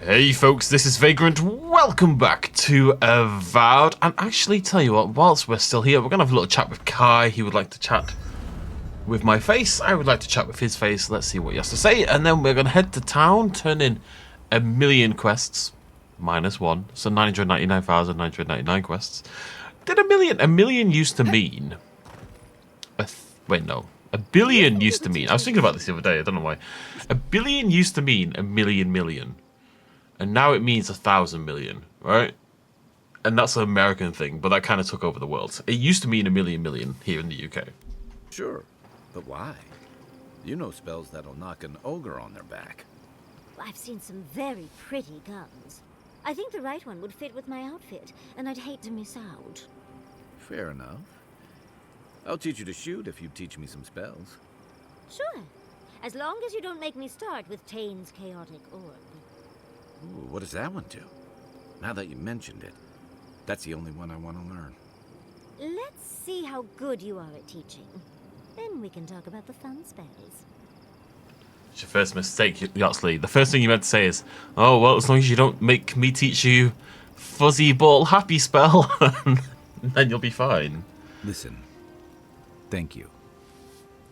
Hey folks, this is Vagrant. Welcome back to Avowed. And actually, tell you what, whilst we're still here, we're going to have a little chat with Kai. He would like to chat with my face. I would like to chat with his face. Let's see what he has to say. And then we're going to head to town, turn in 1,000,000 quests, -1. So 999,999 quests. Did a million used to mean... wait, no. A billion used to mean... I was thinking about this the other day, I don't know why. A billion used to mean 1,000,000,000. And now it means 1,000 million, right? And that's an American thing, but that kind of took over the world. It used to mean 1,000,000,000 here in the UK. Sure, but why? You know spells that'll knock an ogre on their back. I've seen some very pretty guns. I think the right one would fit with my outfit, and I'd hate to miss out. Fair enough. I'll teach you to shoot if you teach me some spells. Sure, as long as you don't make me start with Tane's chaotic orb. Ooh, what does that one do? Now that you mentioned it, that's the only one I want to learn. Let's see how good you are at teaching. Then we can talk about the fun spells. It's your first mistake, Yachtley. The first thing you meant to say is, oh, well, as long as you don't make me teach you fuzzy ball happy spell, then you'll be fine. Listen, thank you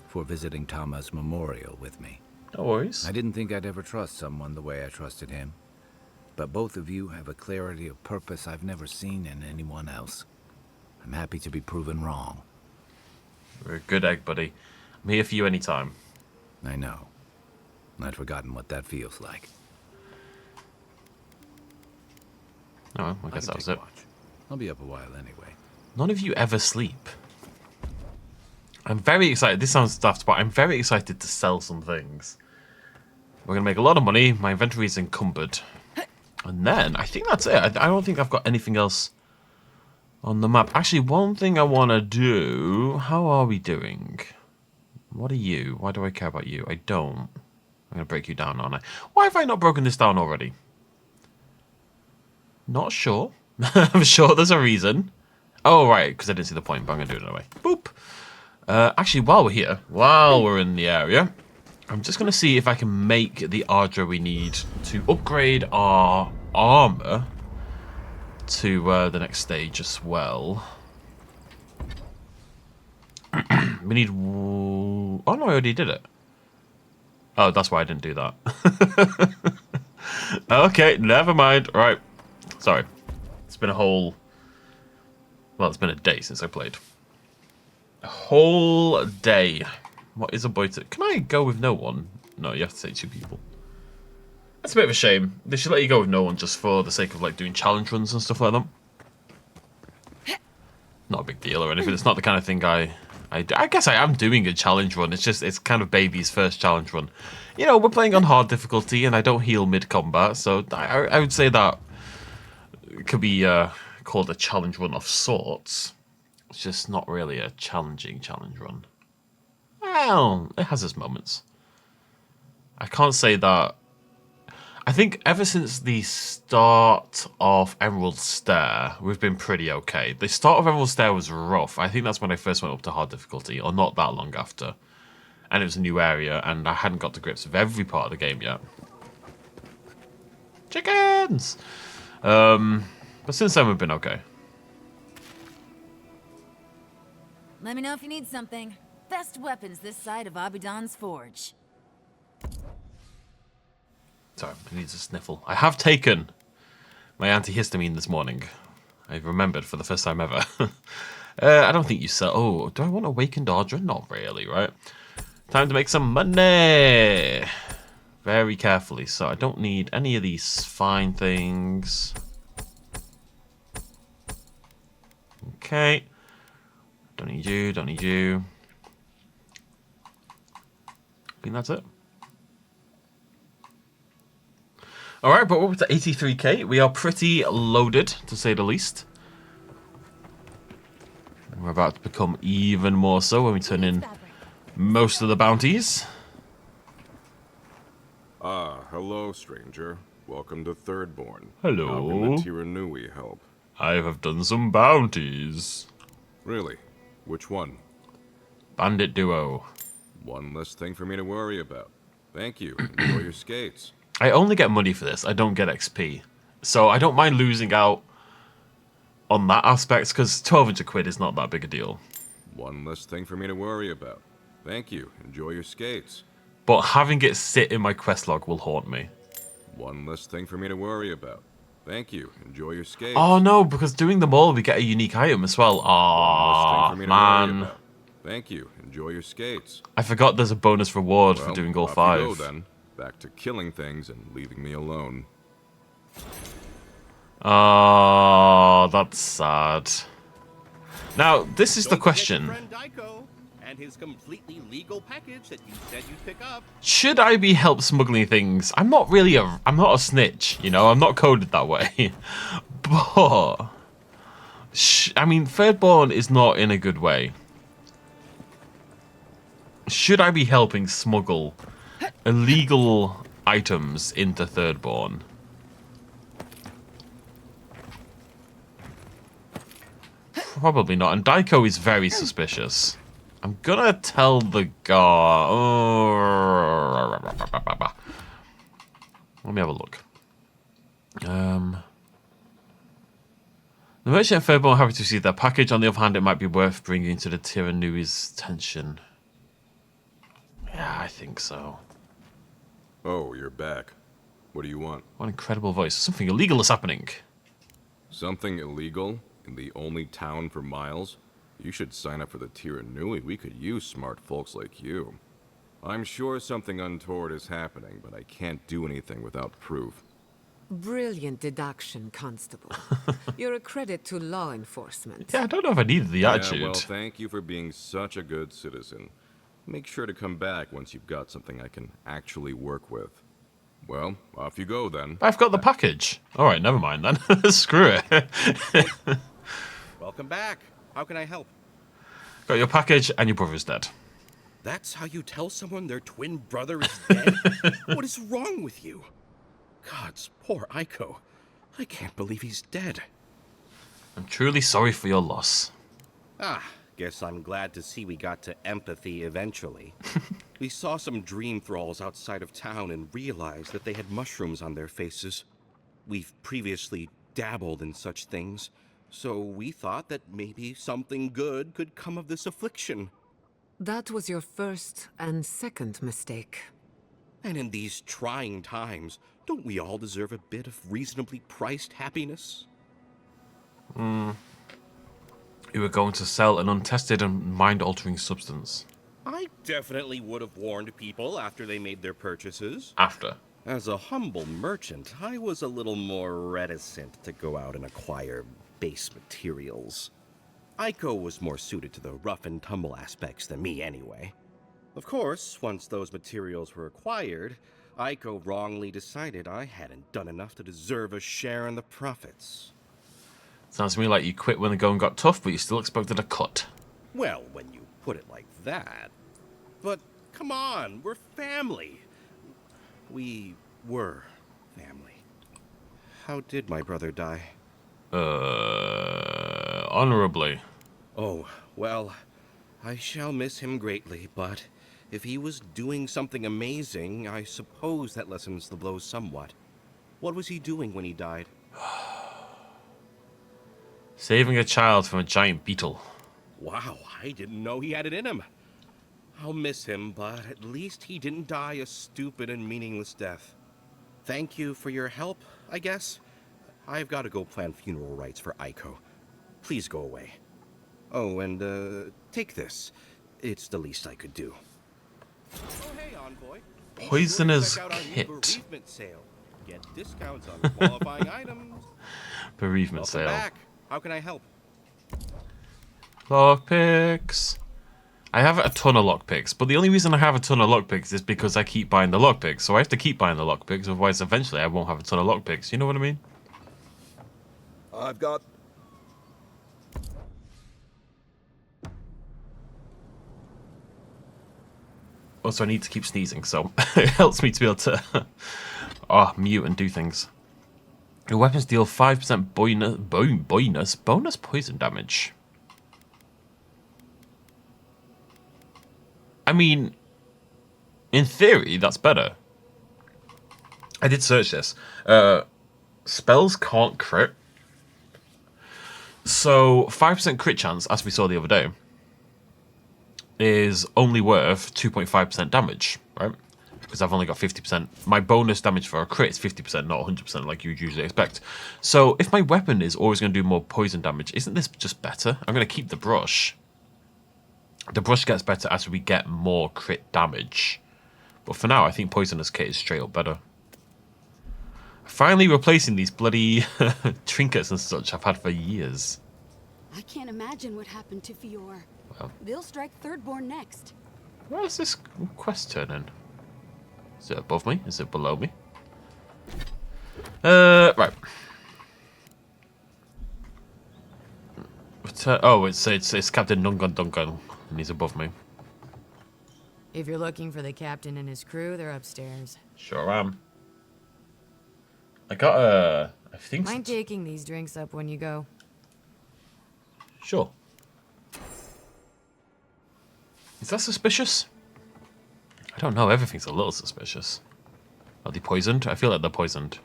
for visiting Tama's memorial with me. No worries. I didn't think I'd ever trust someone the way I trusted him. But both of you have a clarity of purpose I've never seen in anyone else. I'm happy to be proven wrong. You're a good egg, buddy. I'm here for you anytime. I know. I'd forgotten what that feels like. Oh, I guess that was it. I'll be up a while anyway. None of you ever sleep. I'm very excited. This sounds daft, but I'm very excited to sell some things. We're going to make a lot of money. My inventory is encumbered. And then, I think that's it. I don't think I've got anything else on the map. Actually, one thing I want to do... How are we doing? What are you? Why do I care about you? I don't. I'm going to break you down, aren't I? Why have I not broken this down already? Not sure. I'm sure there's a reason. Oh, right, because I didn't see the point, but I'm going to do it anyway. Boop. Actually, while we're here, while we're in the area... I'm just going to see if I can make the Aedyr we need to upgrade our armor to the next stage as well. We need... Oh, no, I already did it. Oh, that's why I didn't do that. Okay, never mind. Right. Sorry. It's been a whole... Well, it's been a day since I played. A whole day. What is a boy to... Can I go with no one? No, you have to say 2 people. That's a bit of a shame. They should let you go with no one just for the sake of, like, doing challenge runs and stuff like that. Not a big deal or anything. It's not the kind of thing I do. I guess I am doing a challenge run. It's just, it's kind of baby's first challenge run. You know, we're playing on hard difficulty and I don't heal mid-combat, so I would say that it could be called a challenge run of sorts. It's just not really a challenging challenge run. Well, it has its moments. I can't say that. I think ever since the start of Emerald Stair, we've been pretty okay. The start of Emerald Stair was rough. I think that's when I first went up to hard difficulty, or not that long after. And it was a new area, and I hadn't got to grips with every part of the game yet. Chickens! But since then, we've been okay. Let me know if you need something. Best weapons this side of Abaddon's Forge. Sorry, I need to sniffle. I have taken my antihistamine this morning. I've remembered for the first time ever. I don't think you sell... Oh, do I want Awakened Aedyr? Not really, right? Time to make some money! Very carefully. So I don't need any of these fine things. Okay. Don't need you, don't need you. I think that's it. Alright, but we're up to 83k. We are pretty loaded, to say the least. We're about to become even more so when we turn in most of the bounties. Ah, hello, stranger. Welcome to Thirdborn. Hello. How can the Tiranui help? I have done some bounties. Really? Which one? Bandit Duo. One less thing for me to worry about. Thank you. Enjoy your skates. I only get money for this. I don't get XP. So I don't mind losing out on that aspect, because 1,200 quid is not that big a deal. One less thing for me to worry about. Thank you. Enjoy your skates. But having it sit in my quest log will haunt me. One less thing for me to worry about. Thank you. Enjoy your skates. Oh no, because doing them all, we get a unique item as well. One less thing Aw, for me to worry man. about. Thank you. Enjoy your skates. I forgot there's a bonus reward Well, for doing all off 5. you go, then. Back to killing things and leaving me alone. Oh, that's sad. Now, this is the Don't forget question. your friend Daiko and his completely legal package that you said you'd pick up. Should I be help smuggling things? I'm not a snitch, you know, I'm not coded that way. But, I mean, Thirdborn is not in a good way. Should I be helping smuggle illegal items into Thirdborn? Probably not, and Daiko is very suspicious. I'm gonna tell the guard. Let me have a look. The merchant at Fairborn happy to receive their package. On the other hand, it might be worth bringing to the Tyranui's attention. Yeah, I think so. Oh, you're back. What do you want? What incredible voice. Something illegal is happening. Something illegal in the only town for miles? You should sign up for the Tyranui. We could use smart folks like you. I'm sure something untoward is happening, but I can't do anything without proof. Brilliant deduction, Constable. You're a credit to law enforcement. Yeah, I don't know if I needed the attitude. Yeah, well, thank you for being such a good citizen. Make sure to come back once you've got something I can actually work with. Well, off you go then. I've got the package. Alright, never mind then. Screw it. Welcome back. How can I help? Got your package and your brother's dead. That's how you tell someone their twin brother is dead? What is wrong with you? Gods, poor Aiko. I can't believe he's dead. I'm truly sorry for your loss. Guess I'm glad to see we got to empathy eventually. We saw some dream thralls outside of town and realized that they had mushrooms on their faces. We've previously dabbled in such things, so we thought that maybe something good could come of this affliction. That was your first and second mistake. And in these trying times, don't we all deserve a bit of reasonably priced happiness? You were going to sell an untested and mind-altering substance. I definitely would have warned people after they made their purchases. After. As a humble merchant, I was a little more reticent to go out and acquire base materials. Aiko was more suited to the rough and tumble aspects than me anyway. Of course, once those materials were acquired, Aiko wrongly decided I hadn't done enough to deserve a share in the profits. Sounds to me like you quit when the going got tough, but you still expected a cut. Well, when you put it like that. But come on, we're family. We were family. How did my brother die? Honorably. Oh, well, I shall miss him greatly, but if he was doing something amazing, I suppose that lessens the blow somewhat. What was he doing when he died? Saving a child from a giant beetle. Wow, I didn't know he had it in him. I'll miss him, but at least he didn't die a stupid and meaningless death. Thank you for your help, I guess. I've got to go plan funeral rites for Aiko. Please go away. Oh, and, take this. It's the least I could do. Oh, hey, Envoy. Be Poisoner's sure to check out our new kit. bereavement sale. Get discounts on qualifying items. Bereavement Welcome sale. back. How can I help? Lockpicks. I have a ton of lockpicks, but the only reason I have a ton of lockpicks is because I keep buying the lockpicks. So I have to keep buying the lockpicks, otherwise eventually I won't have a ton of lockpicks. You know what I mean? I've got... Also, I need to keep sneezing, so it helps me to be able to mute and do things. Your weapons deal 5% bonus poison damage. I mean, in theory, that's better. I did search this. Spells can't crit. So 5% crit chance, as we saw the other day, is only worth 2.5% damage, right? Because I've only got 50%. My bonus damage for a crit is 50%, not 100% like you'd usually expect. So if my weapon is always going to do more poison damage, isn't this just better? I'm going to keep the brush. The brush gets better as we get more crit damage. But for now, I think Poisonous Kit is straight up better. Finally replacing these bloody trinkets and such I've had for years. I can't imagine what happened to Fior. Well, They'll strike Thirdborn next. where's this quest turning? Is it above me? Is it below me? Right. Oh, it's Captain Dungan Dungan, and he's above me. If you're looking for the captain and his crew, they're upstairs. Sure am. I got I think. Mind taking these drinks up when you go? Sure. Is that suspicious? I don't know. Everything's a little suspicious. Are they poisoned? I feel like they're poisoned.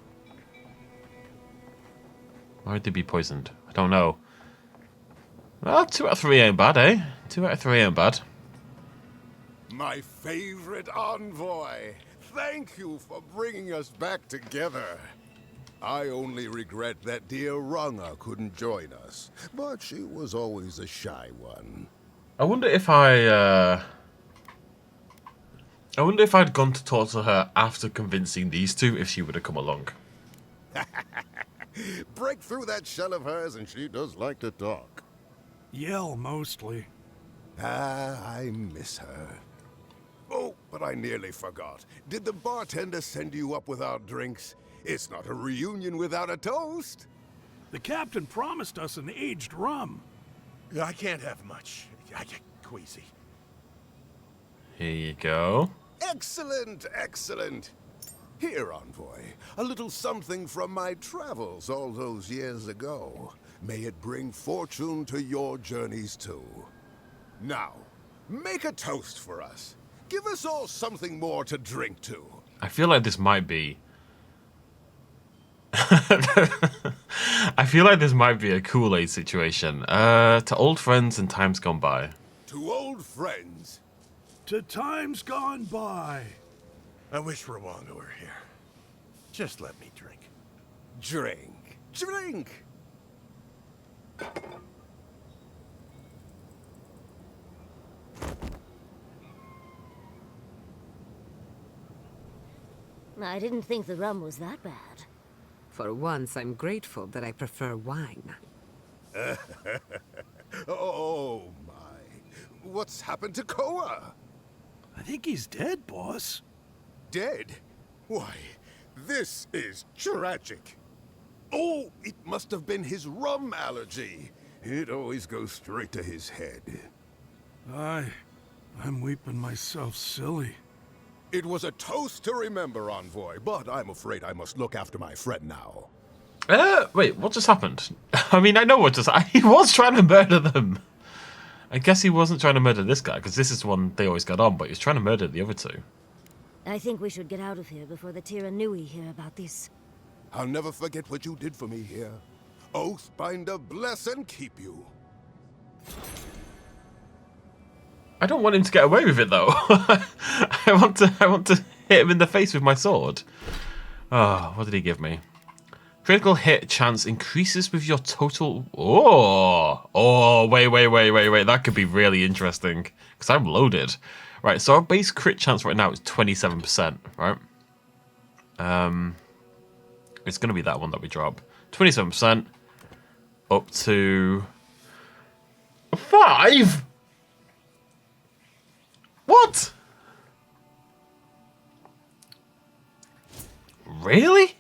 Why would they be poisoned? I don't know. Well, 2 out of 3 ain't bad, eh? 2 out of 3 ain't bad. My favorite envoy. Thank you for bringing us back together. I only regret that dear Runga couldn't join us, but she was always a shy one. I wonder if I'd gone to talk to her after convincing these two, if she would have come along. Break through that shell of hers and she does like to talk. Yell, mostly. I miss her. Oh, but I nearly forgot. Did the bartender send you up with our drinks? It's not a reunion without a toast. The captain promised us an aged rum. I can't have much. I get queasy. Here you go. Excellent, excellent. Here, envoy, a little something from my travels all those years ago. May it bring fortune to your journeys too. Now, make a toast for us. Give us all something more to drink to. I feel like this might be... I feel like this might be a Kool-Aid situation. To old friends and times gone by. To old friends. To times gone by. I wish Rwanda were here. Just let me drink. Drink. Drink! I didn't think the rum was that bad. For once, I'm grateful that I prefer wine. Oh, my. What's happened to Koa? I think he's dead, boss. Dead? Why, this is tragic. Oh, it must have been his rum allergy. It always goes straight to his head. I'm weeping myself silly. It was a toast to remember, envoy, but I'm afraid I must look after my friend now. Wait, what just happened? I mean, I know what just... He was trying to murder them. I guess he wasn't trying to murder this guy, because this is the one they always got on, but he was trying to murder the other two. I think we should get out of here before the Tiranui hear about this. I'll never forget what you did for me here. Oathbinder bless and keep you. I don't want him to get away with it, though. I want to hit him in the face with my sword. Oh, what did he give me? Critical hit chance increases with your total... Oh, wait. That could be really interesting, because I'm loaded. Right, so our base crit chance right now is 27%, right? It's going to be that one that we drop. 27% up to 5. What? Really?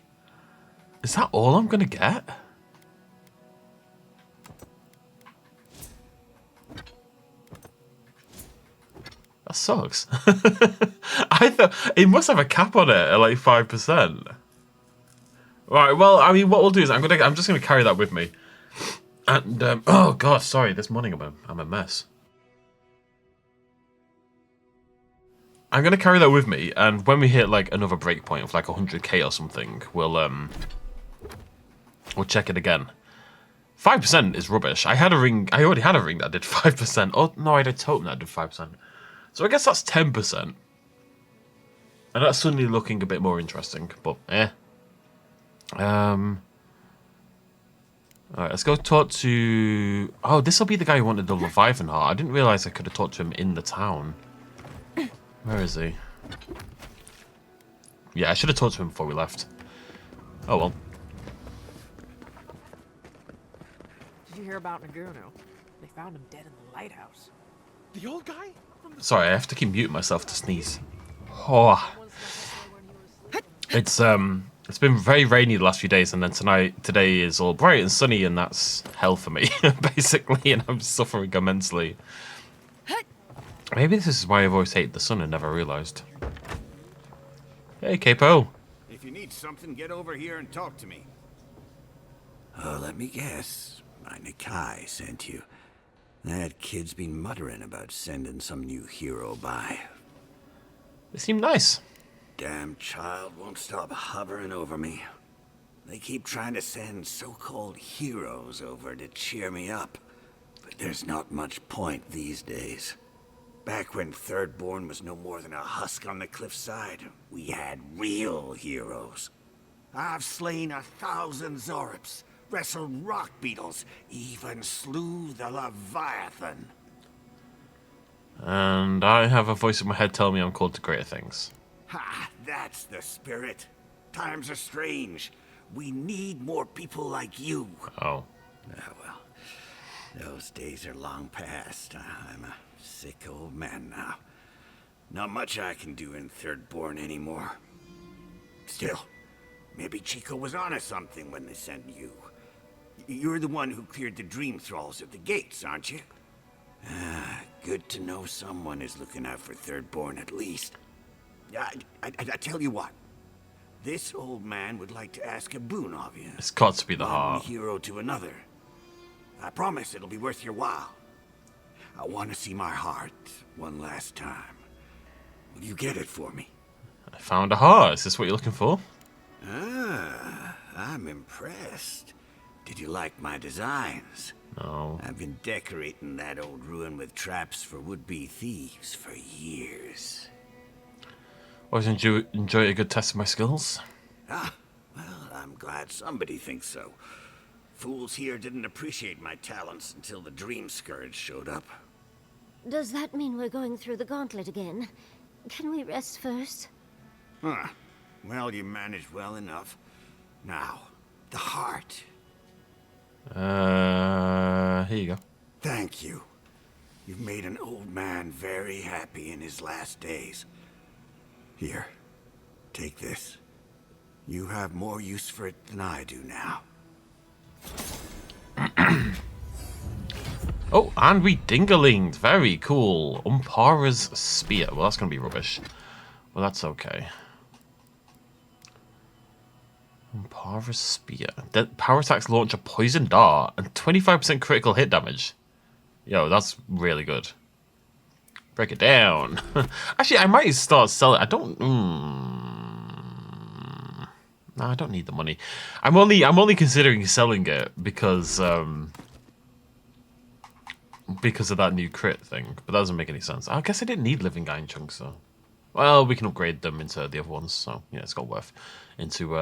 Is that all I'm gonna get? That sucks. I thought it must have a cap on it at like 5%. Right, well, I mean, what we'll do is I'm just gonna carry that with me. And oh god, sorry, this morning I'm a mess. I'm gonna carry that with me, and when we hit like another breakpoint of like 100k or something, we'll check it again. 5% is rubbish. I already had a ring that did 5%. Oh no, I had a totem that did 5%. So I guess that's 10%. And that's suddenly looking a bit more interesting, but Alright, let's go talk to... Oh, this will be the guy who wanted the Leviathan heart. I didn't realise I could have talked to him in the town. Where is he? Yeah, I should have talked to him before we left. Oh well. Did you hear about Naguno? They found him dead in the lighthouse. The old guy? Sorry, I have to keep muting myself to sneeze. Oh. It's been very rainy the last few days, and then today is all bright and sunny, and that's hell for me, basically, and I'm suffering immensely. Maybe this is why I've always hated the sun and never realised. Hey, Capo. If you need something, get over here and talk to me. Oh, let me guess. My Nikai sent you. That kid's been muttering about sending some new hero by. They seem nice. Damn child won't stop hovering over me. They keep trying to send so-called heroes over to cheer me up. But there's not much point these days. Back when Thirdborn was no more than a husk on the cliffside, we had real heroes. I've slain 1,000 Zorops, wrestled rock beetles, even slew the Leviathan. And I have a voice in my head telling me I'm called to greater things. Ha! That's the spirit. Times are strange. We need more people like you. Oh. Well, those days are long past. I'm a sick old man now. Not much I can do in Thirdborn anymore. Still, maybe Chico was onto something when they sent you. You're the one who cleared the dream thralls at the gates, aren't you? Ah, good to know someone is looking out for Thirdborn at least. I tell you what. This old man would like to ask a boon of you. It's got to be the One heart. hero to another. I promise it'll be worth your while. I want to see my heart one last time. Will you get it for me? I found a heart. Is this what you're looking for? Ah, I'm impressed. Did you like my designs? No. I've been decorating that old ruin with traps for would-be thieves for years. Always enjoy a good test of my skills. Ah, well, I'm glad somebody thinks so. Fools here didn't appreciate my talents until the Dream Scourge showed up. Does that mean we're going through the gauntlet again? Can we rest first? Huh. Well, you managed well enough. Now, the heart. Here you go. Thank you. You've made an old man very happy in his last days. Here, take this. You have more use for it than I do now. Oh, and we dingalinged. Very cool. Umpara's spear. Well, that's going to be rubbish. Well, that's okay. Umpara's spear. Power attacks launch a poison dart and 25% critical hit damage. Yo, that's really good. Break it down. Actually, I might start selling. I don't. No, I don't need the money. I'm only considering selling it because of that new crit thing. But that doesn't make any sense. I guess I didn't need living iron chunks, so. Well, we can upgrade them into the other ones, so yeah, it's got worth into.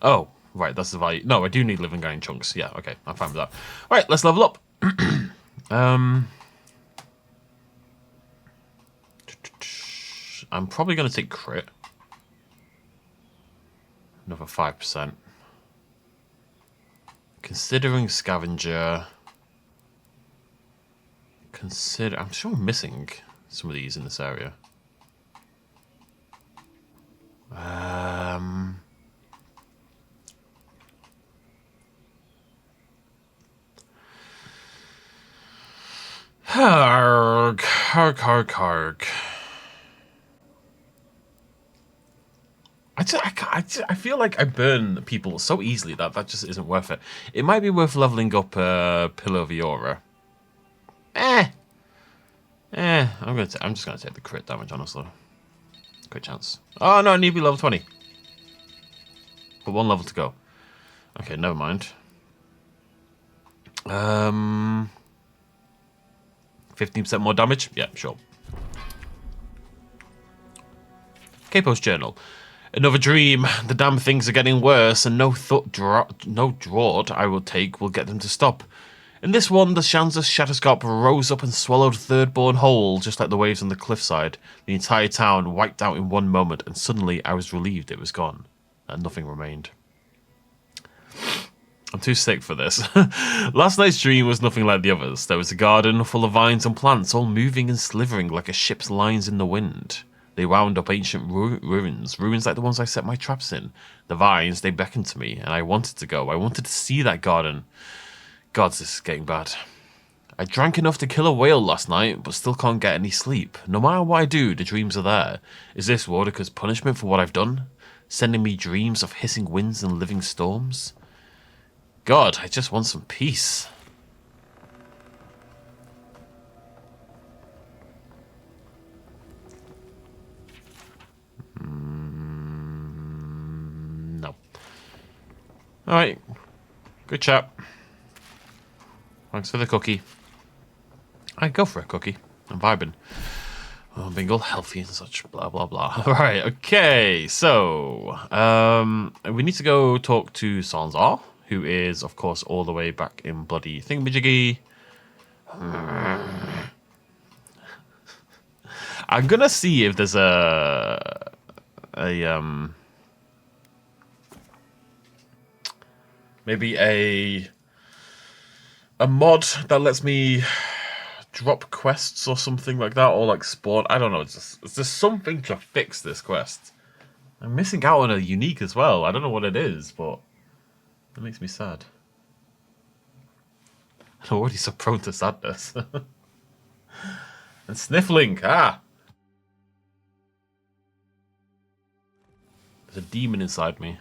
Oh, right, that's the value. No, I do need living iron chunks. Yeah, okay, I'm fine with that. All right, let's level up. I'm probably going to take crit. Another 5%. Considering scavenger. I'm sure I'm missing some of these in this area. Harg. I feel like I burn people so easily that just isn't worth it. It might be worth leveling up Pillar of Eora. I'm just gonna take the crit damage, honestly. Great chance. Oh no, I need to be level 20. But 1 level to go. Okay, never mind. 15% more damage? Yeah, sure. Capo's journal. Another dream. The damn things are getting worse, and no draught I will take will get them to stop. In this one, the Shanzas Shatterscop rose up and swallowed Thirdborn whole, just like the waves on the cliffside. The entire town wiped out in one moment, and suddenly I was relieved it was gone, and nothing remained. I'm too sick for this. Last night's dream was nothing like the others. There was a garden full of vines and plants, all moving and slithering like a ship's lines in the wind. They wound up ancient ruins like the ones I set my traps in. The vines, they beckoned to me, and I wanted to go. I wanted to see that garden. Gods, this is getting bad. I drank enough to kill a whale last night, but still can't get any sleep. No matter what I do, the dreams are there. Is this Wardica's punishment for what I've done? Sending me dreams of hissing winds and living storms? God, I just want some peace. No. Alright. Good chat. Thanks for the cookie. I'd go for a cookie. I'm vibing. Oh, being all healthy and such, blah, blah, blah. Alright, okay. So, we need to go talk to Sanzar, who is, of course, all the way back in bloody thingamajiggy. I'm gonna see if there's maybe a mod that lets me drop quests or something like that, or like spawn. I don't know. It's just something to fix this quest. I'm missing out on a unique as well. I don't know what it is, but it makes me sad. I'm already so prone to sadness. And sniffling. Ah. There's a demon inside me.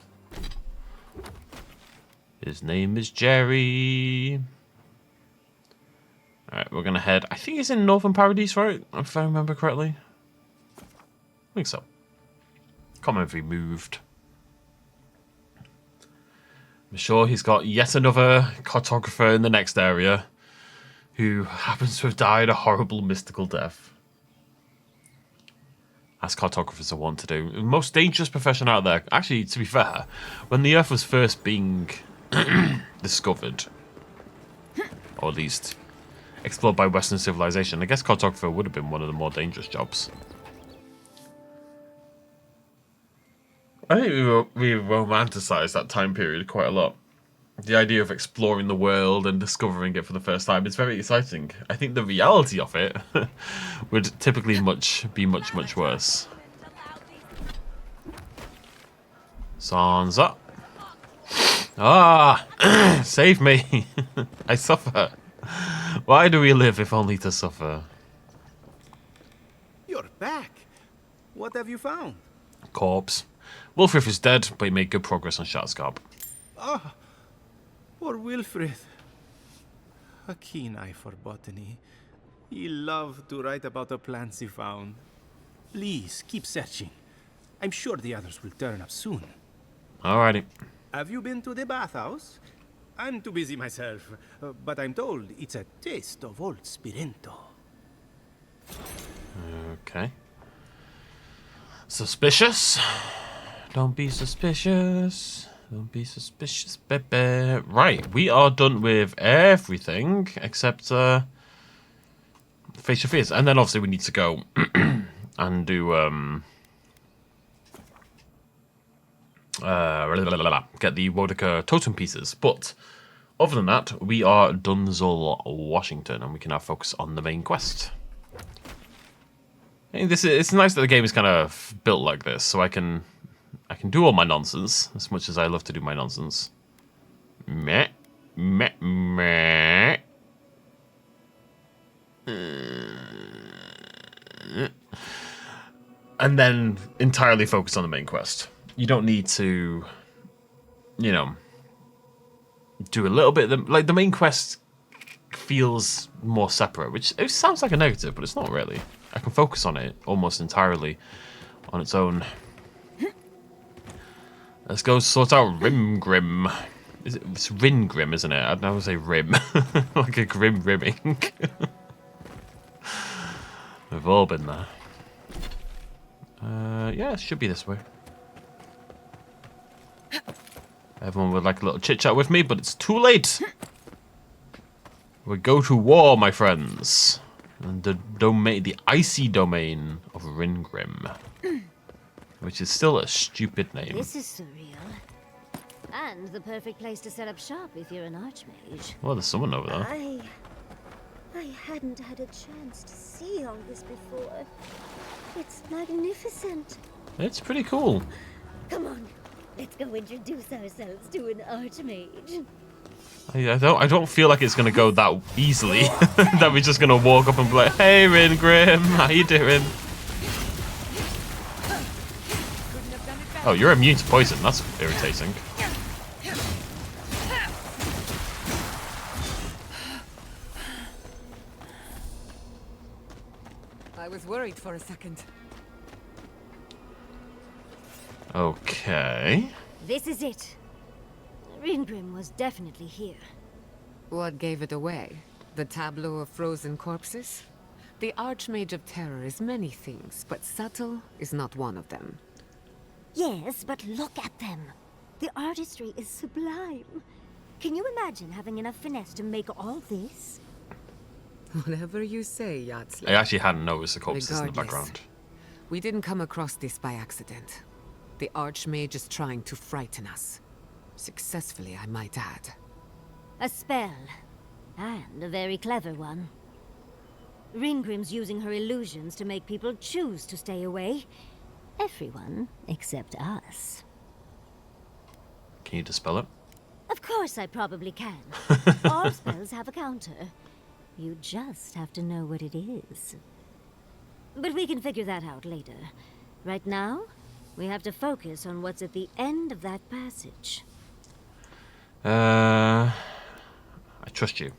His name is Jerry. Alright, we're gonna head. I think he's in Northern Paradise, right? If I remember correctly. I think so. Comment removed. I'm sure he's got yet another cartographer in the next area who happens to have died a horrible mystical death. As cartographers are wont to do. The most dangerous profession out there. Actually, to be fair, when the Earth was first being discovered, or at least explored by Western civilization, I guess cartographer would have been one of the more dangerous jobs. I think we romanticized that time period quite a lot. The idea of exploring the world and discovering it for the first time is very exciting. I think the reality of it would typically be much worse. Sansa. Ah! Save me! I suffer. Why do we live if only to suffer? You're back. What have you found? Corpse. Wulfrith is dead, but he made good progress on Shatterscop. Ah, poor Wilfrid. A keen eye for botany. He loved to write about the plants he found. Please, keep searching. I'm sure the others will turn up soon. Alrighty. Have you been to the bathhouse? I'm too busy myself, but I'm told it's a taste of old Spirento. Okay. Suspicious? Don't be suspicious. Don't be suspicious, baby. Right, we are done with everything except face your fears. And then obviously we need to go and do get the Wardica totem pieces. But other than that, we are Dunzel, Washington, and we can now focus on the main quest. I think it's nice that the game is kind of built like this, so I can do all my nonsense as much as I love to do my nonsense. Meh, meh, meh. And then entirely focus on the main quest. You don't need to, you know, do a little bit. Like the main quest feels more separate, which it sounds like a negative, but it's not really. I can focus on it almost entirely on its own. Let's go sort out Rimgrim. It's Ringrim, isn't it? I'd never say Rim. Like a grim rimming. We've all been there. Yeah, it should be this way. Everyone would like a little chit-chat with me, but it's too late. We go to war, my friends. And the icy domain of Ringrim. Which is still a stupid name. This is surreal. And the perfect place to set up shop if you're an archmage. Well, there's someone over there. I hadn't had a chance to see all this before. It's magnificent. It's pretty cool. Come on, let's go introduce ourselves to an archmage. I don't feel like it's gonna go that easily. That we're just gonna walk up and be like, "Hey, Ringrim, how you doing?" Oh, you're immune to poison. That's irritating. I was worried for a second. Okay. This is it. Ringrim was definitely here. What gave it away? The tableau of frozen corpses? The Archmage of Terror is many things, but subtle is not one of them. Yes, but look at them. The artistry is sublime. Can you imagine having enough finesse to make all this? Whatever you say, Yardsley. I actually hadn't noticed the corpses in the Regardless, background. We didn't come across this by accident. The Archmage is trying to frighten us. Successfully, I might add. A spell. And a very clever one. Ringrim's using her illusions to make people choose to stay away. Everyone except us. Can you dispel it? Of course I probably can. All spells have a counter. You just have to know what it is. But we can figure that out later. Right now, we have to focus on what's at the end of that passage. I trust you.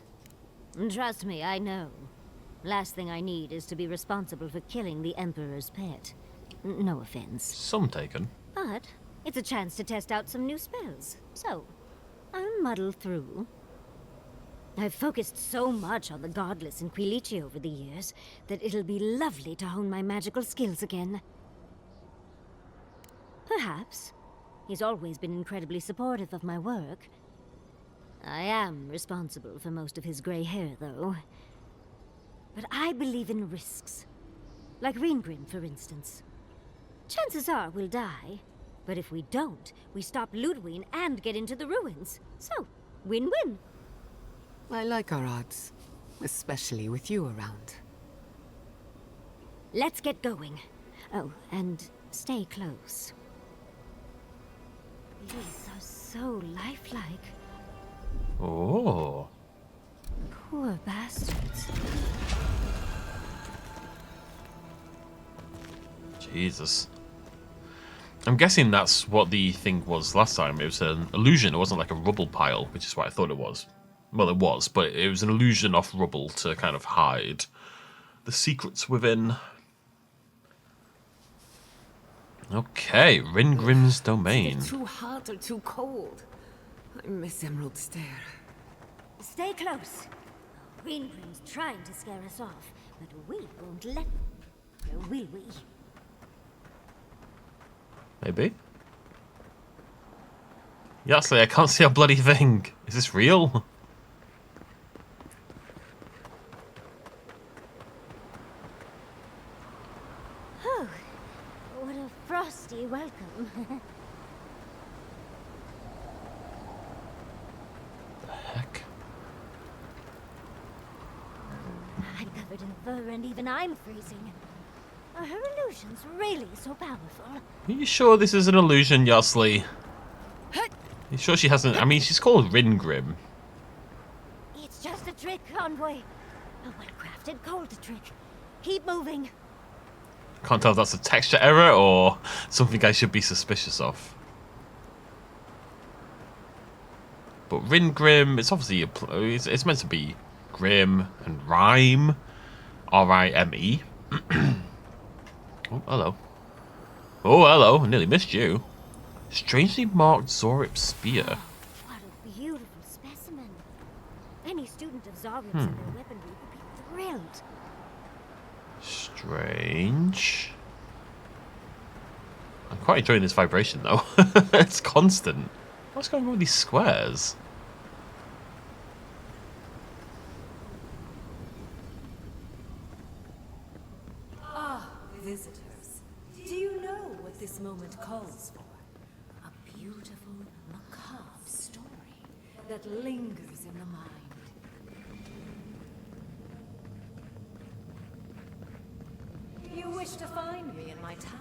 Trust me, I know. Last thing I need is to be responsible for killing the Emperor's pet. No offense. Some taken. But it's a chance to test out some new spells. So, I'll muddle through. I've focused so much on the Godless in Quilici over the years that it'll be lovely to hone my magical skills again. Perhaps. He's always been incredibly supportive of my work. I am responsible for most of his gray hair, though. But I believe in risks. Like Ringrim, for instance. Chances are we'll die. But if we don't, we stop Ludwig and get into the ruins. So, win-win. I like our odds. Especially with you around. Let's get going. Oh, and stay close. These are so lifelike. Oh. Poor bastards. Jesus. I'm guessing that's what the thing was last time. It was an illusion. It wasn't like a rubble pile, which is what I thought it was. Well, it was, but it was an illusion of rubble to kind of hide the secrets within. Okay, Ringrim's domain. Is it too hot or too cold? I miss Emerald Stair. Stay close. Ringrim's trying to scare us off, but we won't let him, will we? Maybe. Yardsley, I can't see a bloody thing. Is this real? Oh, what a frosty welcome. The heck? I'm covered in fur and even I'm freezing. Are her illusions really so powerful? Are you sure this is an illusion, Yardsley? You sure she hasn't? I mean, she's called Ringrim. It's just a trick, envoy. A well-crafted cold trick. Keep moving. Can't tell if that's a texture error or something I should be suspicious of. But Ringrim, it's obviously it's meant to be grim and rhyme, R-I-M-E. Oh, hello. Oh, hello. I nearly missed you. Strangely marked Zorip spear. What a beautiful specimen. Any student of Zorip's and their weaponry would be thrilled. Strange. I'm quite enjoying this vibration though. It's constant. What's going on with these squares? Ah, visitors. Do you know what this moment calls for? A beautiful, macabre story that lingers in the mind. You wish to find me in my tower?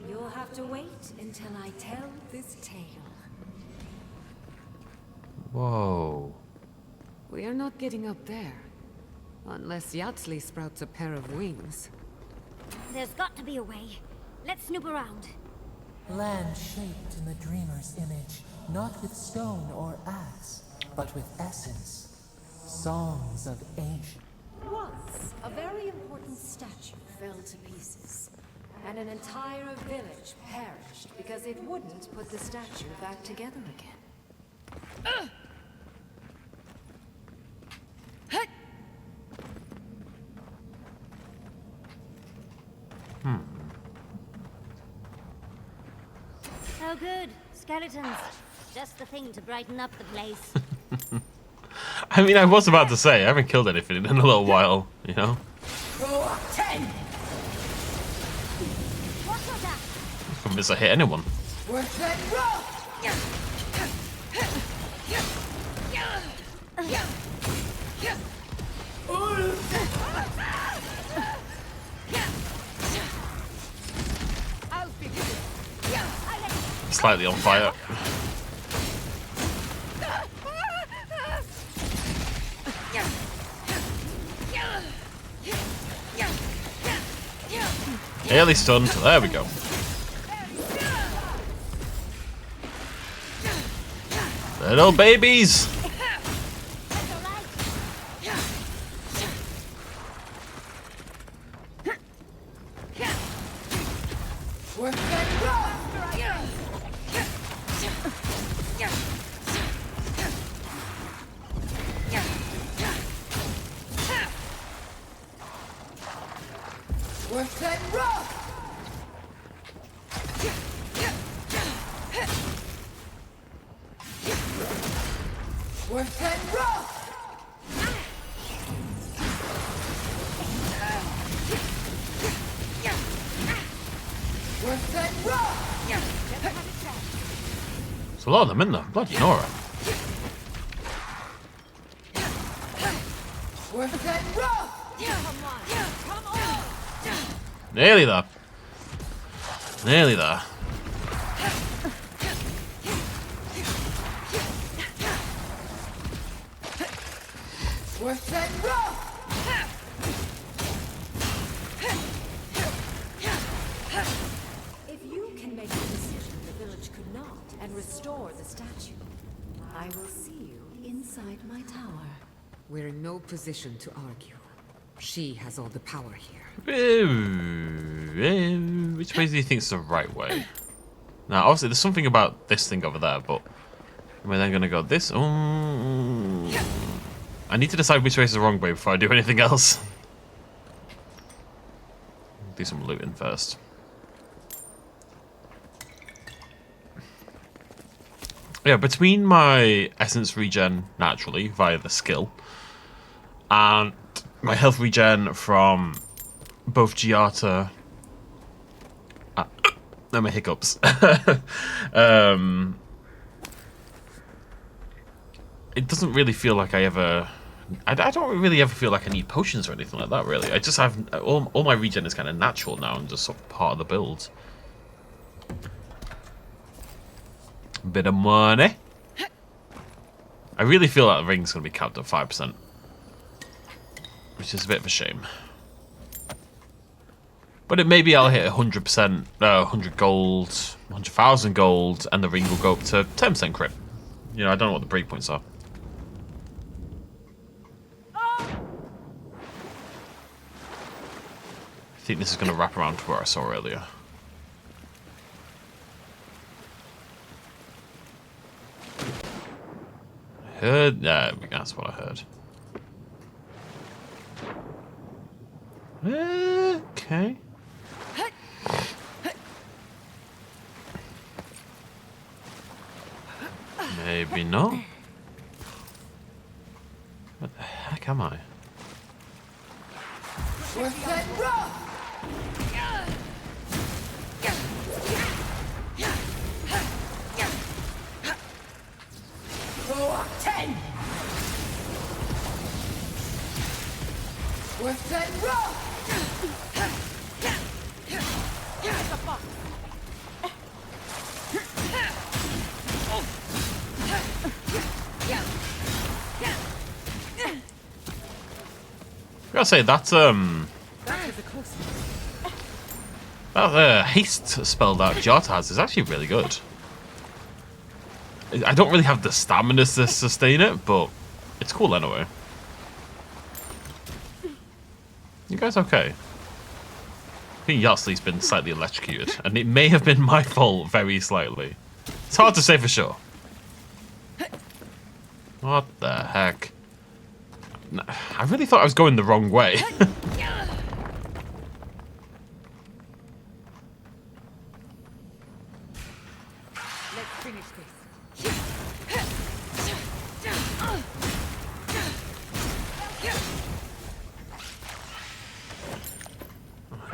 You'll have to wait until I tell this tale. Whoa. We are not getting up there. Unless Yatsley sprouts a pair of wings. There's got to be a way. Let's snoop around. Land shaped in the dreamer's image, not with stone or axe, but with essence. Songs of ancient. Once, a very important statue fell to pieces, and an entire village perished because it wouldn't put the statue back together again. Oh good, skeletons. Just the thing to brighten up the place. I mean, I was about to say, I haven't killed anything in a little while, you know? Convinced I hit anyone. Slightly on fire. Nearly stunned. There we go. Little babies. There's a lot of them in there. Bloody Eora. Nearly there. Nearly there. If you can make a decision the village could not and restore the statue, I will see you inside my tower. We're in no position to argue. She has all the power here. Which way do you think is the right way? Now, obviously, there's something about this thing over there, but am I then going to go this? I need to decide which way is the wrong way before I do anything else. Do some looting first. Yeah, between my essence regen naturally via the skill and my health regen from both Giata and my hiccups. It doesn't really feel like I ever... I don't really ever feel like I need potions or anything like that, really. I just have... All my regen is kind of natural now and just sort of part of the build. Bit of money. I really feel like the ring's going to be capped at 5%. Which is a bit of a shame. But it maybe I'll hit 100%, 100 gold, 100,000 gold, and the ring will go up to 10% crit. You know, I don't know what the breakpoints are. think this is going to wrap around to where I saw earlier. Heard? Yeah, that's what I heard. Okay. Maybe not. What the heck am I? I gotta say that's that haste spell that Jot has is actually really good. I don't really have the stamina to sustain it, but it's cool anyway. You guys okay? I think Yatsley's been slightly electrocuted, and it may have been my fault very slightly. It's hard to say for sure. What the heck? I really thought I was going the wrong way.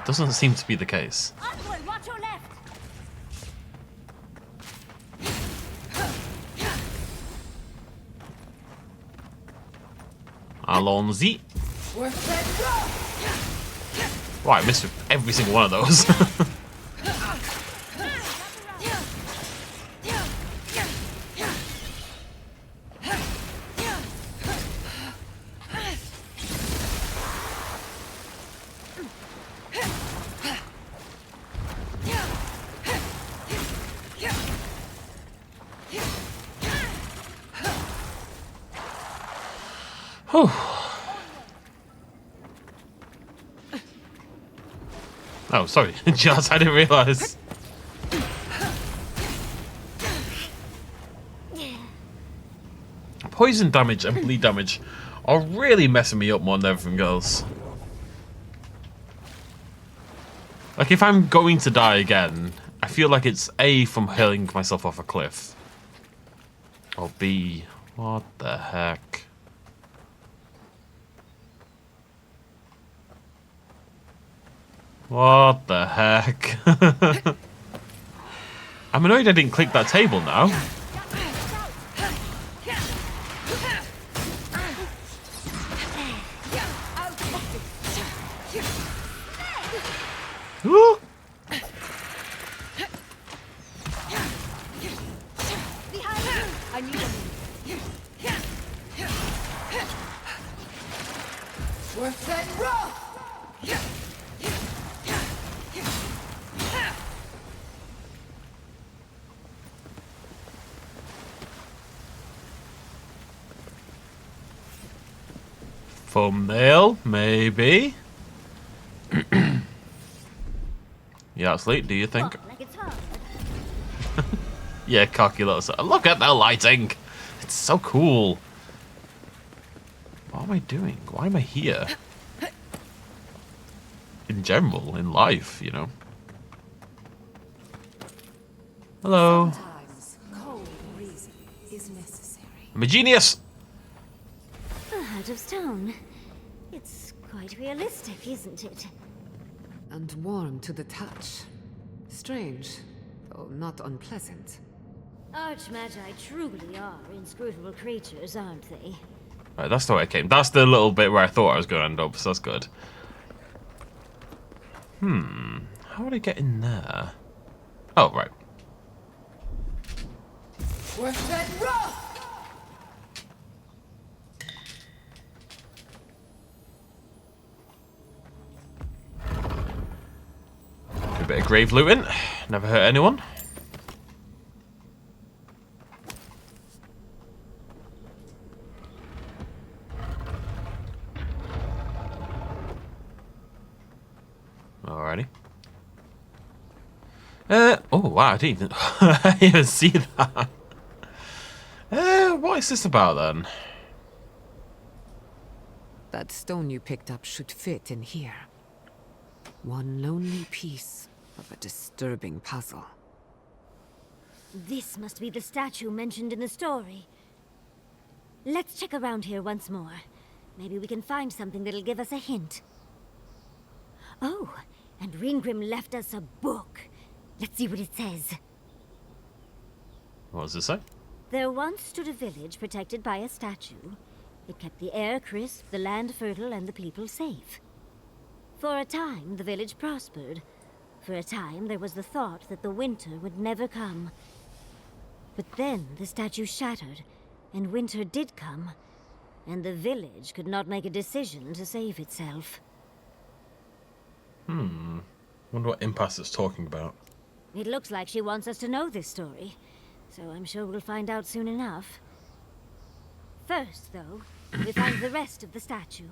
Doesn't seem to be the case. Watch your left. Allons-y. Wow, I missed every single one of those. Whew. Oh, sorry. Just, I didn't realise. Poison damage and bleed damage are really messing me up more than everything else. Like, if I'm going to die again, I feel like it's A, from hurling myself off a cliff. Or B, what the heck? What the heck? I'm annoyed I didn't click that table now. Ooh. Thumbnail, maybe. Yeah, it's late, do you think? Yeah, cocky little son. Look at that lighting! It's so cool. What am I doing? Why am I here? In general, in life, you know. Hello. Sometimes cold reason is necessary. I'm a genius! Out of stone. It's quite realistic, isn't it? And warm to the touch. Strange, though not unpleasant. Archmagi truly are inscrutable creatures, aren't they? Right, that's the way I came. That's the little bit where I thought I was going to end up, so that's good. How would I get in there? Oh, right. A bit of grave looting. Never hurt anyone. Oh wow, I didn't even, I didn't even see that. What is this about then? That stone you picked up should fit in here. One lonely piece of a disturbing puzzle. This must be the statue mentioned in the story. Let's check around here once more. Maybe we can find something that'll give us a hint. Oh, and Ringgrim left us a book. Let's see what it says. What does it say? There once stood a village protected by a statue. It kept the air crisp, the land fertile, and the people safe. For a time, the village prospered. For a time, there was the thought that the winter would never come. But then the statue shattered, and winter did come, and the village could not make a decision to save itself. Wonder what impasse it's talking about. It looks like she wants us to know this story, so I'm sure we'll find out soon enough. First, though, we find the rest of the statue.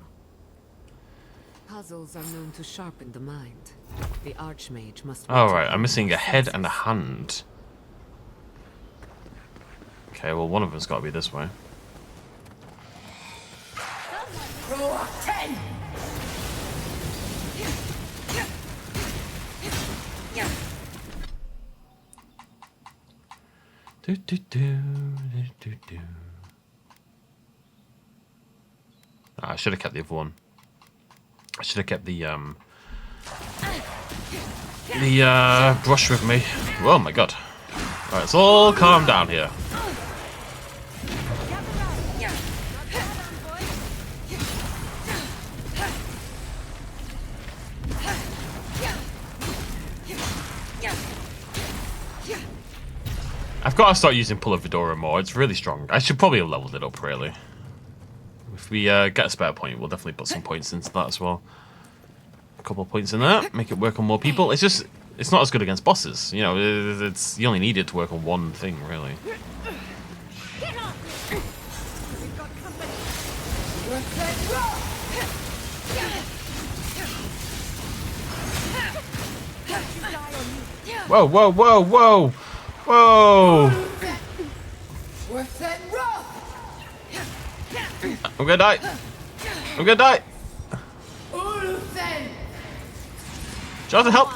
Puzzles are known to sharpen the mind. The Archmage must... Oh, right, I'm missing a head and a hand. Okay, well, one of them's got to be this way. Do, do, do, do, do, do. I should have kept the other one. I should have kept the brush with me. Oh my god. Alright, let's all calm down here. I've got to start using Pull of Fedora more. It's really strong. I should probably have leveled it up, really. If we get a spare point, we'll definitely put some points into that as well. A couple of points in there, make it work on more people. It's just, it's not as good against bosses. You know, it's you only need it to work on one thing, really. Whoa, whoa, whoa, whoa! Whoa! I'm gonna die! I'm gonna die! Jonathan, help!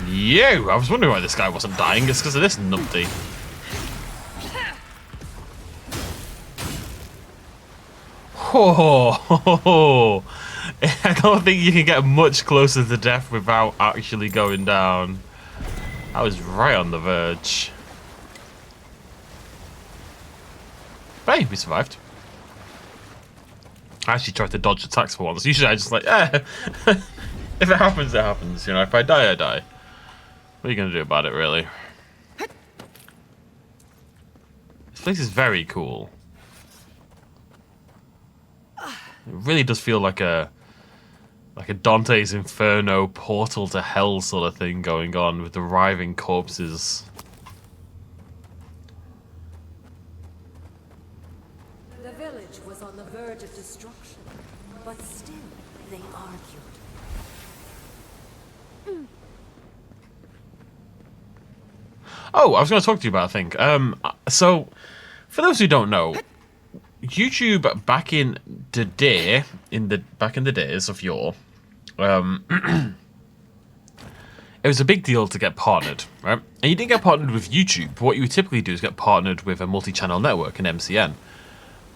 You! I was wondering why this guy wasn't dying. It's because of this numpty. Oh, I don't think you can get much closer to death without actually going down. I was right on the verge. But hey, we survived. I actually tried to dodge attacks for once. Usually I just like, if it happens, it happens. You know, if I die, I die. What are you going to do about it, really? This place is very cool. It really does feel like a Dante's Inferno portal to hell sort of thing going on with the writhing corpses. The village was on the verge of destruction, but still they argued. Oh, I was going to talk to you about a thing. So, for those who don't know, YouTube back in the day, back in the days of yore, it was a big deal to get partnered, right? And you didn't get partnered with YouTube. What you would typically do is get partnered with a multi-channel network, an MCN.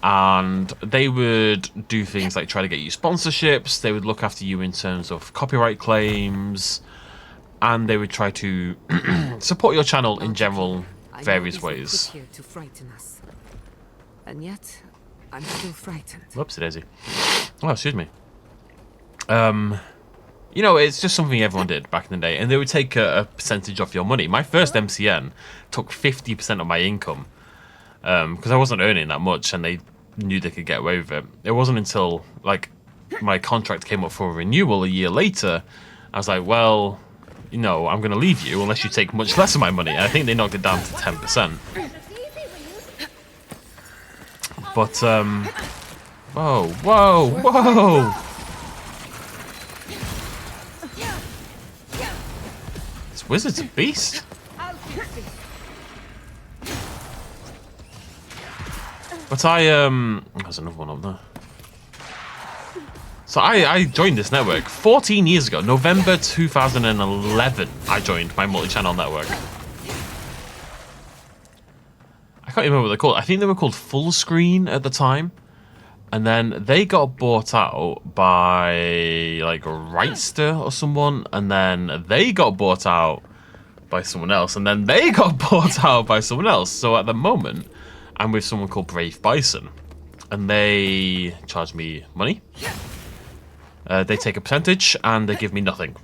And they would do things like try to get you sponsorships, they would look after you in terms of copyright claims, and they would try to support your channel in general, various ways. Here to frighten us. And yet, I'm still frightened. Whoops, daisy. Oh, excuse me. You know, it's just something everyone did back in the day, and they would take a percentage of your money. My first MCN took 50% of my income, because I wasn't earning that much, and they knew they could get away with it. It wasn't until, like, my contract came up for renewal a year later, I was like, well, you know, I'm going to leave you unless you take much less of my money. And I think they knocked it down to 10%. But, whoa, whoa, whoa! This wizard's a beast. But there's another one up there. So I joined this network 14 years ago, November 2011. I joined my multi-channel network. I can't remember what they're called. I think they were called Full Screen at the time. And then they got bought out by like Rightster or someone. And then they got bought out by someone else. And then they got bought out by someone else. So at the moment, I'm with someone called Brave Bison. And they charge me money. They take a percentage and they give me nothing.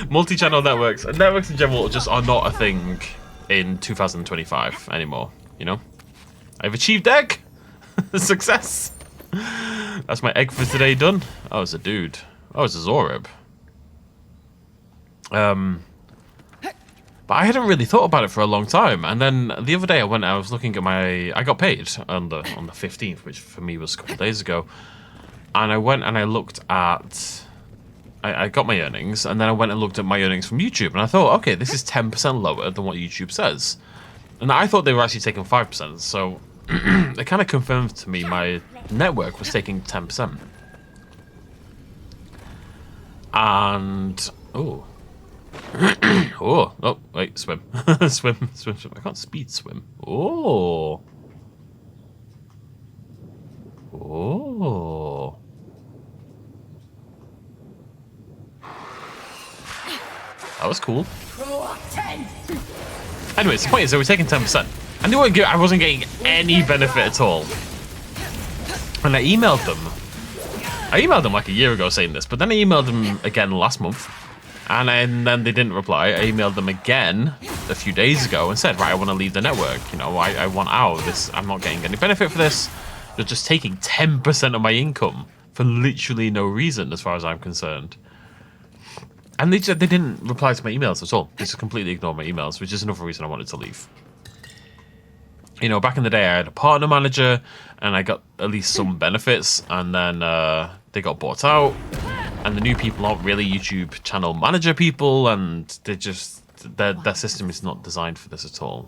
Multi-channel networks and networks in general just are not a thing in 2025 anymore, you know? I've achieved egg! Success! That's my egg for today done. Oh, it's a dude. Oh, it's a Zorib. But I hadn't really thought about it for a long time. And then the other day I was looking at I got paid on the 15th, which for me was a couple of days ago. And I went and I looked at... I got my earnings, and then I went and looked at my earnings from YouTube, and I thought, okay, this is 10% lower than what YouTube says. And I thought they were actually taking 5%, so it kind of confirmed to me my network was taking 10%. And... oh. Oh, wait, swim. Swim. I can't speed swim. Oh. Oh. That was cool. Anyways, the point is they were taking 10%. And I wasn't getting any benefit at all. And I emailed them like a year ago saying this, but then I emailed them again last month. And then they didn't reply. I emailed them again a few days ago and said, right, I want to leave the network. You know, I want out of this. I'm not getting any benefit for this. They're just taking 10% of my income for literally no reason, as far as I'm concerned. And they didn't reply to my emails at all. They just completely ignored my emails, which is another reason I wanted to leave. You know, back in the day, I had a partner manager, and I got at least some benefits, and then they got bought out, and the new people aren't really YouTube channel manager people, and they just their system is not designed for this at all.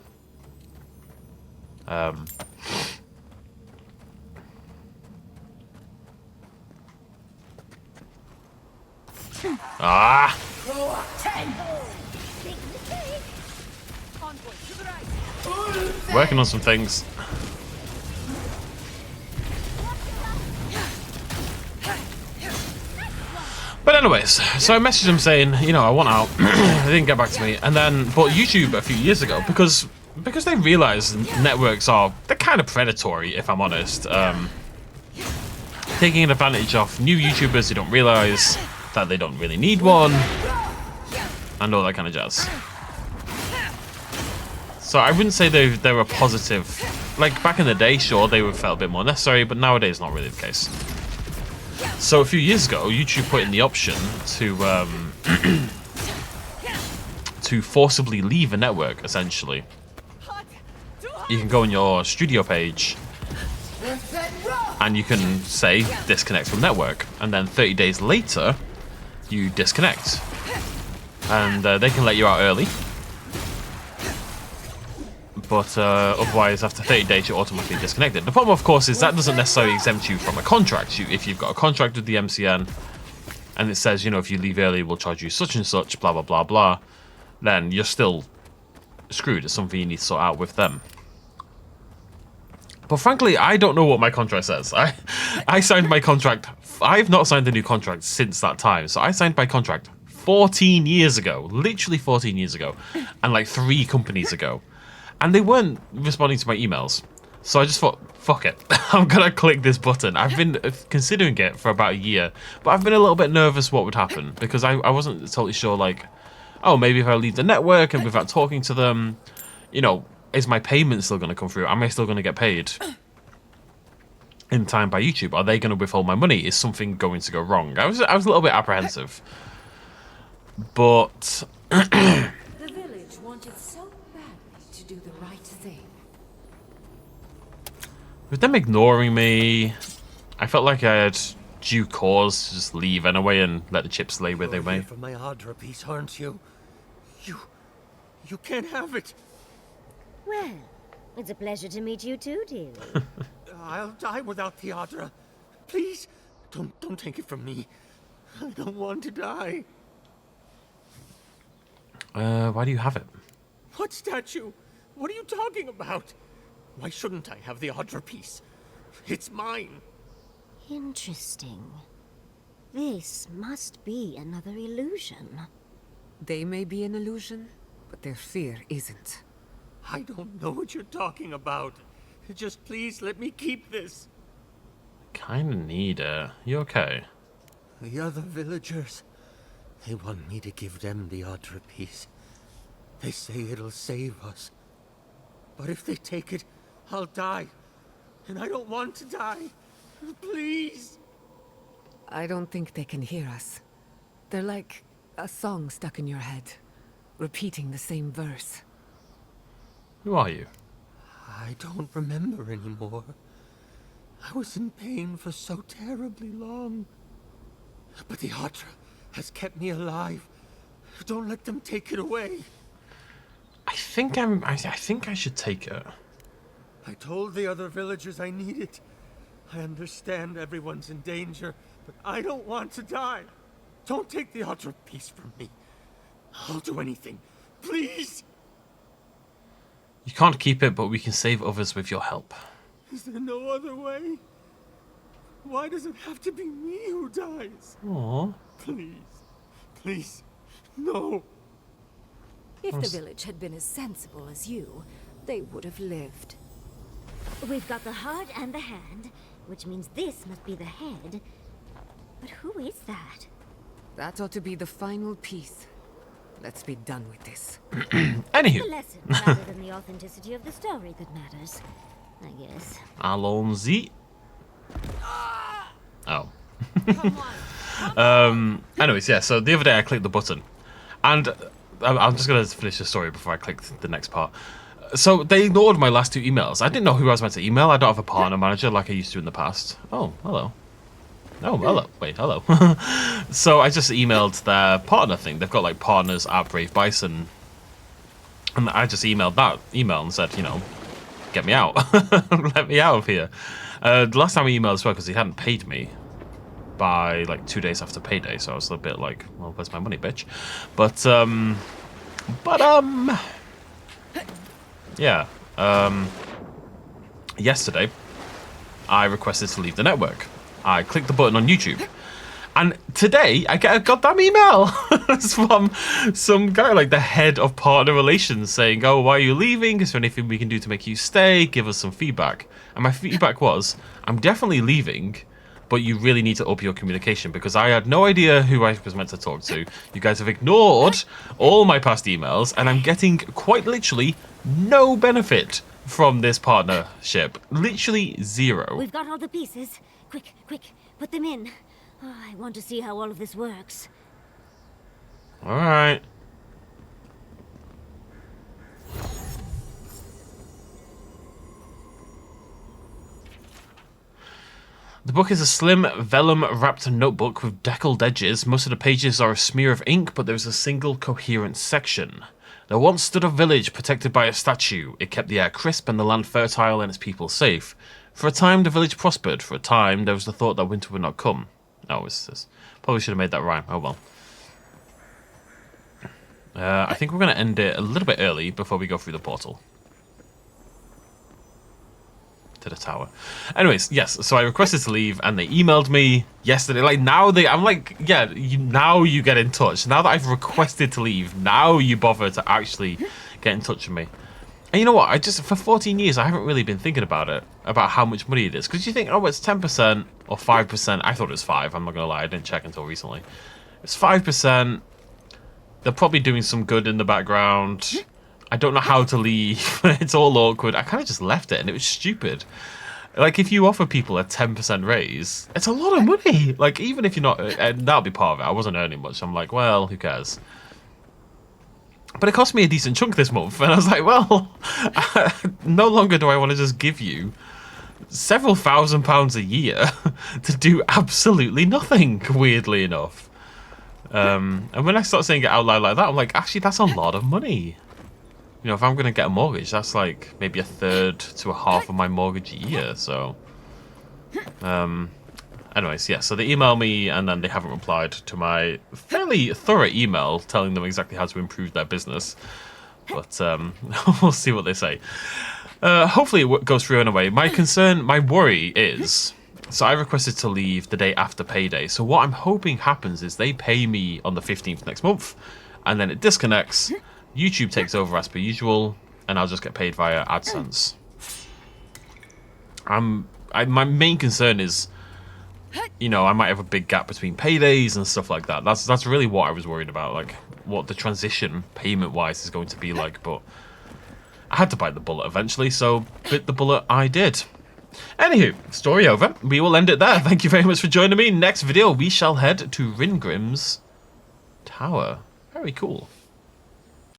Ah! Working on some things. But anyways, so I messaged him saying, you know, I want out. They didn't get back to me. And then bought YouTube a few years ago because they realized networks they're kind of predatory, if I'm honest. Taking advantage of new YouTubers who don't realize that they don't really need one, and all that kind of jazz. So I wouldn't say they were positive. Like back in the day, sure, they felt a bit more necessary, but nowadays not really the case. So a few years ago, YouTube put in the option to to forcibly leave a network, essentially. You can go on your studio page and you can say disconnect from network, and then 30 days later you disconnect, and they can let you out early, but otherwise after 30 days you're automatically disconnected. The problem, of course, is that doesn't necessarily exempt you from a contract. If you've got a contract with the MCN and it says, you know, if you leave early we'll charge you such and such, blah blah blah blah, then you're still screwed. It's something you need to sort out with them. But frankly, I don't know what my contract says. I signed my contract. I've not signed a new contract since that time. So I signed my contract 14 years ago. Literally 14 years ago. And like 3 companies ago. And they weren't responding to my emails. So I just thought, fuck it. I'm going to click this button. I've been considering it for about a year. But I've been a little bit nervous what would happen. Because I wasn't totally sure, like, oh, maybe if I leave the network and without talking to them, you know, is my payment still going to come through? Am I still going to get paid in time by YouTube? Are they going to withhold my money? Is something going to go wrong? I was a little bit apprehensive. But The village wanted so badly to do the right thing. with them ignoring me, I felt like I had due cause to just leave anyway and let the chips lay where they may. You're here for my Aedyr piece, aren't you? You can't have it. Well, it's a pleasure to meet you too, dear. I'll die without the Aedyr. Please, don't take it from me. I don't want to die. Why do you have it? What statue? What are you talking about? Why shouldn't I have the Aedyr piece? It's mine. Interesting. This must be another illusion. They may be an illusion, but their fear isn't. I don't know what you're talking about. Just please let me keep this. Kinda need it. You okay? The other villagers, they want me to give them the Aedyr piece. They say it'll save us. But if they take it, I'll die. And I don't want to die. Please. I don't think they can hear us. They're like a song stuck in your head, repeating the same verse. Who are you? I don't remember anymore. I was in pain for so terribly long. But the Aedyr has kept me alive. Don't let them take it away. I think I should take it. I told the other villagers I need it. I understand everyone's in danger, but I don't want to die. Don't take the Aedyr piece from me. I'll do anything. Please! You can't keep it, but we can save others with your help. Is there no other way? Why does it have to be me who dies? Aww. Please. Please. No. If the village had been as sensible as you, they would have lived. We've got the heart and the hand, which means this must be the head. But who is that? That ought to be the final piece. Let's be done with this. Anywho. The lesson, rather than the authenticity of the story that matters, I guess. Allons-y. Oh. Anyways, yeah, so the other day I clicked the button. And I'm just going to finish the story before I click the next part. So they ignored my last 2 emails. I didn't know who I was meant to email. I don't have a partner manager like I used to in the past. Oh, hello. Oh, hello. Wait, hello. So I just emailed their partner thing. They've got like partners at Brave Bison. And I just emailed that email and said, you know, get me out. Let me out of here. The last time we emailed as well, because he hadn't paid me by like 2 days after payday. So I was a bit like, well, where's my money, bitch? Yeah. Yesterday, I requested to leave the network. I clicked the button on YouTube. And today, I get a goddamn email from some guy, like the head of partner relations, saying, oh, why are you leaving? Is there anything we can do to make you stay? Give us some feedback. And my feedback was, I'm definitely leaving, but you really need to up your communication because I had no idea who I was meant to talk to. You guys have ignored all my past emails, and I'm getting quite literally no benefit from this partnership. Literally zero. We've got all the pieces. Quick, quick, put them in. Oh, I want to see how all of this works. All right. The book is a slim, vellum-wrapped notebook with deckled edges. Most of the pages are a smear of ink, but there is a single coherent section. There once stood a village protected by a statue. It kept the air crisp and the land fertile and its people safe. For a time, the village prospered. For a time, there was the thought that winter would not come. Oh, it's this. Probably should have made that rhyme. Oh, well. I think we're going to end it a little bit early before we go through the portal. To the tower. Anyways, yes, so I requested to leave and they emailed me yesterday. Like, now I'm like, yeah, now you get in touch. Now that I've requested to leave, now you bother to actually get in touch with me. And you know what? For 14 years, I haven't really been thinking about it, about how much money it is. Because you think, oh, it's 10% or 5%. I thought it was 5. I'm not going to lie. I didn't check until recently. It's 5%. They're probably doing some good in the background. I don't know how to leave. It's all awkward. I kind of just left it and it was stupid. Like, if you offer people a 10% raise, it's a lot of money. Like, even if you're not, and that'll be part of it. I wasn't earning much. I'm like, well, who cares? But it cost me a decent chunk this month, and I was like, well, no longer do I want to just give you several £1,000s a year to do absolutely nothing, weirdly enough. And when I start saying it out loud like that, I'm like, actually, that's a lot of money. You know, if I'm going to get a mortgage, that's like maybe a third to a half of my mortgage a year, so... Anyways, yeah, so they email me and then they haven't replied to my fairly thorough email telling them exactly how to improve their business. But we'll see what they say. Hopefully it goes through anyway. My concern, my worry is... So I requested to leave the day after payday. So what I'm hoping happens is they pay me on the 15th next month. And then it disconnects. YouTube takes over as per usual. And I'll just get paid via AdSense. My main concern is... You know, I might have a big gap between paydays and stuff like that. That's really what I was worried about, like what the transition payment-wise is going to be like. But I had to bite the bullet eventually, so bit the bullet I did. Anywho, story over. We will end it there. Thank you very much for joining me. Next video, we shall head to Ringrim's Tower. Very cool.